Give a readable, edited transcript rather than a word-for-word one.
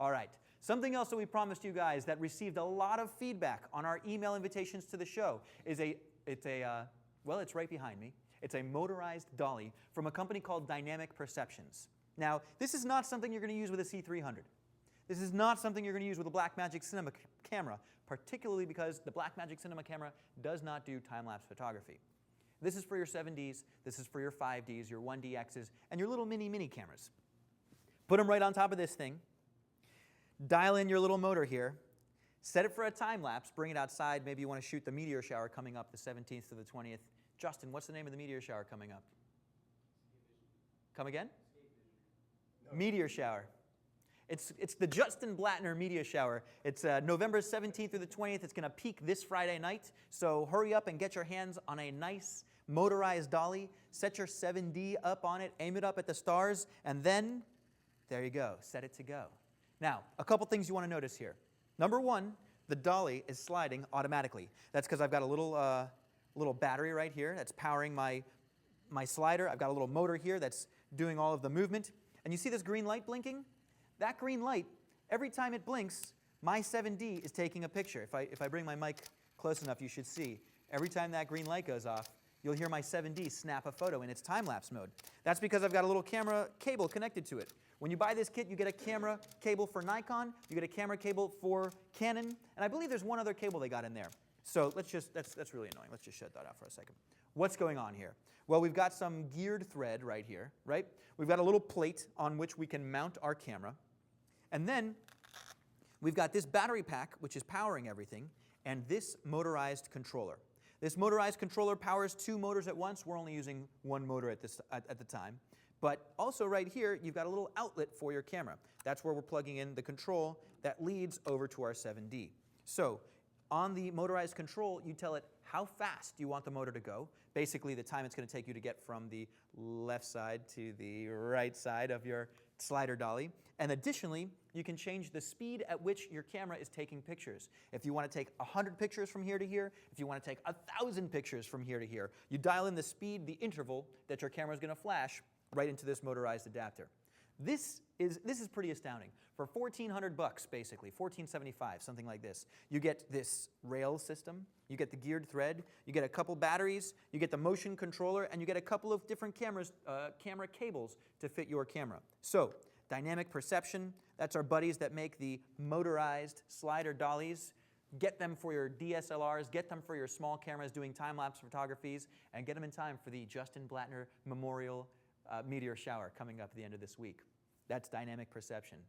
All right, something else that we promised you guys that received a lot of feedback on our email invitations to the show is well, it's right behind me. It's a motorized dolly from a company called Dynamic Perceptions. Now, this is not something you're going to use with a C300. This is not something you're going to use with a Blackmagic Cinema camera, particularly because the Blackmagic Cinema camera does not do time-lapse photography. This is for your 7Ds, this is for your 5Ds, your 1DXs, and your little mini cameras. Put them right on top of this thing. Dial in your little motor here, set it for a time lapse, bring it outside. Maybe you want to shoot the meteor shower coming up the 17th to the 20th. Justin, what's the name of the meteor shower coming up? Come again? No. Meteor shower. It's the Justin Blattner meteor shower. It's November 17th through the 20th. It's going to peak this Friday night. So hurry up and get your hands on a nice motorized dolly. Set your 7D up on it, aim it up at the stars, and then there you go. Set it to go. Now, a couple things you want to notice here. Number one, the dolly is sliding automatically. That's because I've got a little battery right here that's powering my slider. I've got a little motor here that's doing all of the movement. And you see this green light blinking? That green light, every time it blinks, my 7D is taking a picture. If I bring my mic close enough, you should see. Every time that green light goes off, you'll hear my 7D snap a photo in its time-lapse mode. That's because I've got a little camera cable connected to it. When you buy this kit, you get a camera cable for Nikon, you get a camera cable for Canon, and I believe there's one other cable they got in there. So that's really annoying. Let's just shut that out for a second. What's going on here? Well, we've got some geared thread right here, right? We've got a little plate on which we can mount our camera. And then we've got this battery pack, which is powering everything, and this motorized controller. This motorized controller powers two motors at once. We're only using one motor at the time. But also right here, you've got a little outlet for your camera. That's where we're plugging in the control that leads over to our 7D. So on the motorized control, you tell it how fast you want the motor to go, basically the time it's going to take you to get from the left side to the right side of your slider dolly. And additionally, you can change the speed at which your camera is taking pictures. If you want to take 100 pictures from here to here, if you want to take 1,000 pictures from here to here, you dial in the speed, the interval that your camera is going to flash right into this motorized adapter. This is pretty astounding. For $1,400 basically, $1,475, something like this, you get this rail system, you get the geared thread, you get a couple batteries, you get the motion controller, and you get a couple of different camera cables to fit your camera. So, Dynamic Perception, that's our buddies that make the motorized slider dollies. Get them for your DSLRs, get them for your small cameras doing time-lapse photographies, and get them in time for the Justin Blattner Memorial meteor shower coming up at the end of this week. That's Dynamic Perception.